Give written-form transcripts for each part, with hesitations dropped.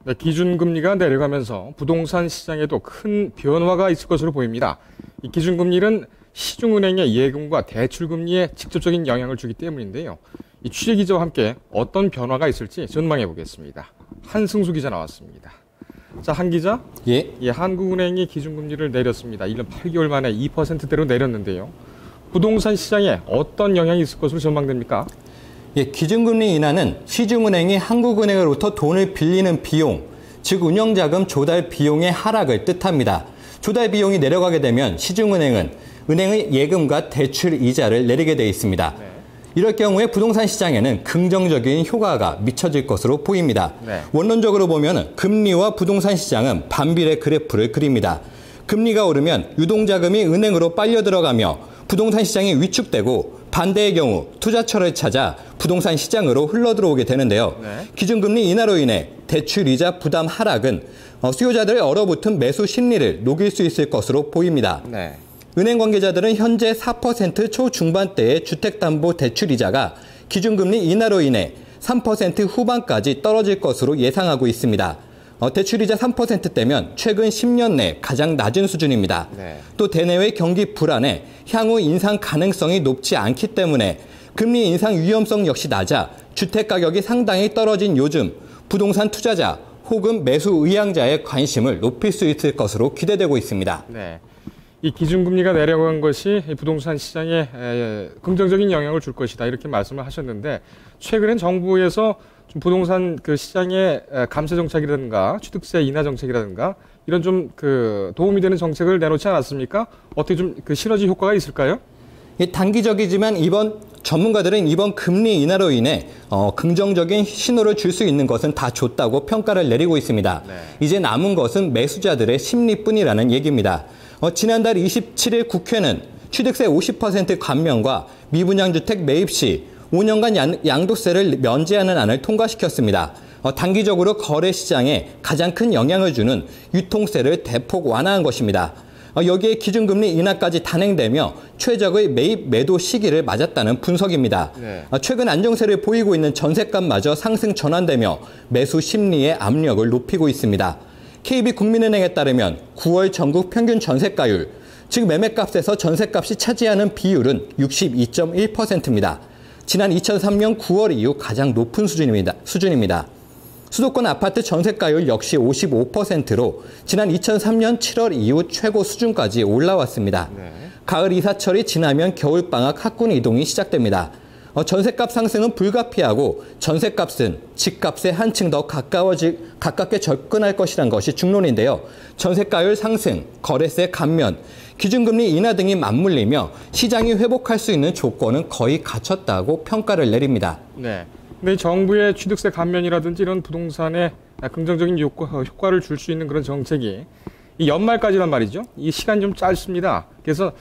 네, 기준금리가 내려가면서 부동산 시장에도 큰 변화가 있을 것으로 보입니다. 이 기준금리는 시중은행의 예금과 대출금리에 직접적인 영향을 주기 때문인데요. 이 취재기자와 함께 어떤 변화가 있을지 전망해 보겠습니다. 한승수 기자 나왔습니다. 자, 한 기자. 예, 한국은행이 기준금리를 내렸습니다. 1년 8개월 만에 2%대로 내렸는데요. 부동산 시장에 어떤 영향이 있을 것으로 전망됩니까? 예, 기준금리 인하는 시중은행이 한국은행으로부터 돈을 빌리는 비용, 즉 운영자금 조달 비용의 하락을 뜻합니다. 조달 비용이 내려가게 되면 시중은행은 은행의 예금과 대출 이자를 내리게 돼 있습니다. 네. 이럴 경우에 부동산 시장에는 긍정적인 효과가 미쳐질 것으로 보입니다. 네. 원론적으로 보면 금리와 부동산 시장은 반비례 그래프를 그립니다. 금리가 오르면 유동자금이 은행으로 빨려 들어가며 부동산 시장이 위축되고 반대의 경우 투자처를 찾아 부동산 시장으로 흘러들어오게 되는데요. 네. 기준금리 인하로 인해 대출이자 부담 하락은 수요자들의 얼어붙은 매수 심리를 녹일 수 있을 것으로 보입니다. 네. 은행 관계자들은 현재 4% 초중반대의 주택담보대출이자가 기준금리 인하로 인해 3% 후반까지 떨어질 것으로 예상하고 있습니다. 대출이자 3%대면 최근 10년 내 가장 낮은 수준입니다. 네. 또 대내외 경기 불안에 향후 인상 가능성이 높지 않기 때문에 금리 인상 위험성 역시 낮아 주택 가격이 상당히 떨어진 요즘 부동산 투자자 혹은 매수 의향자의 관심을 높일 수 있을 것으로 기대되고 있습니다. 네. 이 기준금리가 내려간 것이 부동산 시장에 긍정적인 영향을 줄 것이다 이렇게 말씀을 하셨는데 최근엔 정부에서 좀 부동산 그 시장의 감세 정책이라든가 취득세 인하 정책이라든가 이런 좀 그 도움이 되는 정책을 내놓지 않았습니까? 어떻게 좀 그 시너지 효과가 있을까요? 단기적이지만 전문가들은 이번 금리 인하로 인해 긍정적인 신호를 줄 수 있는 것은 다 줬다고 평가를 내리고 있습니다. 네. 이제 남은 것은 매수자들의 심리뿐이라는 얘기입니다. 지난달 27일 국회는 취득세 50% 감면과 미분양주택 매입 시 5년간 양도세를 면제하는 안을 통과시켰습니다. 단기적으로 거래 시장에 가장 큰 영향을 주는 유통세를 대폭 완화한 것입니다. 여기에 기준금리 인하까지 단행되며 최적의 매입 매도 시기를 맞았다는 분석입니다. 네. 최근 안정세를 보이고 있는 전셋값마저 상승 전환되며 매수 심리의 압력을 높이고 있습니다. KB국민은행에 따르면 9월 전국 평균 전셋가율, 즉 매매값에서 전셋값이 차지하는 비율은 62.1%입니다. 지난 2003년 9월 이후 가장 높은 수준입니다. 수도권 아파트 전셋가율 역시 55%로 지난 2003년 7월 이후 최고 수준까지 올라왔습니다. 네. 가을 가을 이사철이 지나면 겨울방학 학군 이동이 시작됩니다. 전셋값 상승은 불가피하고 전셋값은 집값에 한층 더 가깝게 접근할 것이란 것이 중론인데요. 전셋가율 상승, 거래세 감면, 기준금리 인하 등이 맞물리며 시장이 회복할 수 있는 조건은 거의 갖췄다고 평가를 내립니다. 네. 근데 정부의 취득세 감면이라든지 이런 부동산에 긍정적인 효과를 줄 수 있는 그런 정책이 이 연말까지란 말이죠. 이 시간이 좀 짧습니다. 그래서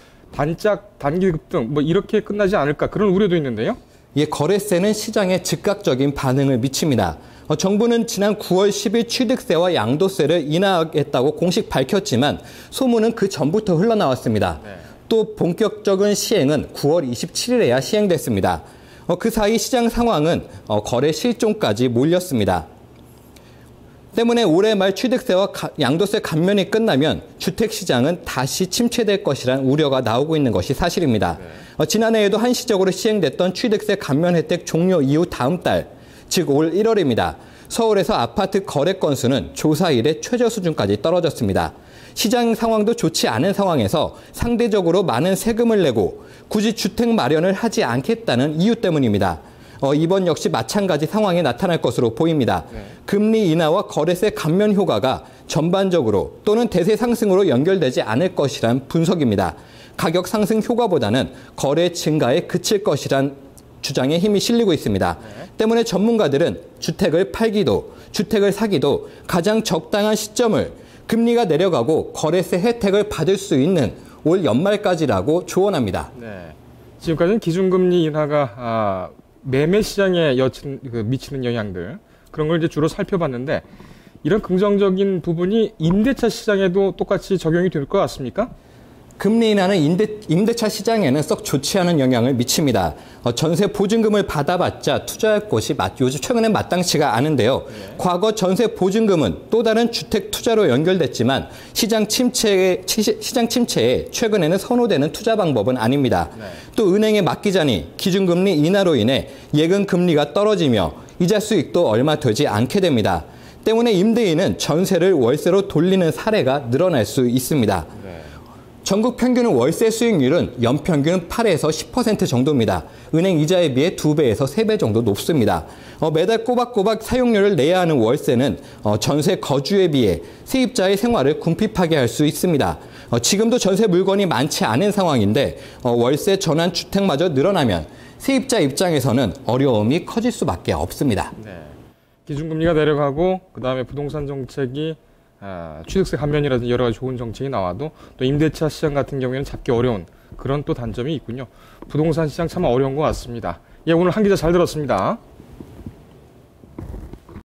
단기 급등 이렇게 끝나지 않을까 그런 우려도 있는데요. 예, 거래세는 시장에 즉각적인 반응을 미칩니다. 정부는 지난 9월 10일 취득세와 양도세를 인하하겠다고 공식 밝혔지만 소문은 그 전부터 흘러나왔습니다. 네. 또 본격적인 시행은 9월 27일에야 시행됐습니다. 그 사이 시장 상황은 거래 실종까지 몰렸습니다. 때문에 올해 말 취득세와 양도세 감면이 끝나면 주택시장은 다시 침체될 것이란 우려가 나오고 있는 것이 사실입니다. 네. 지난해에도 한시적으로 시행됐던 취득세 감면 혜택 종료 이후 다음 달, 즉 올 1월입니다. 서울에서 아파트 거래 건수는 조사 이래 최저 수준까지 떨어졌습니다. 시장 상황도 좋지 않은 상황에서 상대적으로 많은 세금을 내고 굳이 주택 마련을 하지 않겠다는 이유 때문입니다. 이번 역시 마찬가지 상황이 나타날 것으로 보입니다. 네. 금리 인하와 거래세 감면 효과가 전반적으로 또는 대세 상승으로 연결되지 않을 것이란 분석입니다. 가격 상승 효과보다는 거래 증가에 그칠 것이란 주장에 힘이 실리고 있습니다. 네. 때문에 전문가들은 주택을 팔기도 주택을 사기도 가장 적당한 시점을 금리가 내려가고 거래세 혜택을 받을 수 있는 올 연말까지라고 조언합니다. 네. 지금까지는 기준금리 인하가 매매 시장에 미치는 영향들 그런 걸 이제 주로 살펴봤는데 이런 긍정적인 부분이 임대차 시장에도 똑같이 적용이 될 것 같습니까? 금리 인하는 임대차 시장에는 썩 좋지 않은 영향을 미칩니다. 전세 보증금을 받아봤자 투자할 곳이 요즘 최근엔 마땅치가 않은데요. 과거 전세 보증금은 또 다른 주택 투자로 연결됐지만 시장 침체에 최근에는 선호되는 투자 방법은 아닙니다. 또 은행에 맡기자니 기준금리 인하로 인해 예금 금리가 떨어지며 이자 수익도 얼마 되지 않게 됩니다. 때문에 임대인은 전세를 월세로 돌리는 사례가 늘어날 수 있습니다. 전국 평균 월세 수익률은 연평균 8에서 10% 정도입니다. 은행 이자에 비해 2배에서 3배 정도 높습니다. 매달 꼬박꼬박 사용료를 내야 하는 월세는 전세 거주에 비해 세입자의 생활을 궁핍하게 할 수 있습니다. 지금도 전세 물건이 많지 않은 상황인데 월세 전환 주택마저 늘어나면 세입자 입장에서는 어려움이 커질 수밖에 없습니다. 네. 기준금리가 내려가고 그다음에 부동산 정책이 취득세 감면이라든지 여러 가지 좋은 정책이 나와도 또 임대차 시장 같은 경우에는 잡기 어려운 그런 또 단점이 있군요. 부동산 시장 참 어려운 것 같습니다. 예, 오늘 한 기자 잘 들었습니다.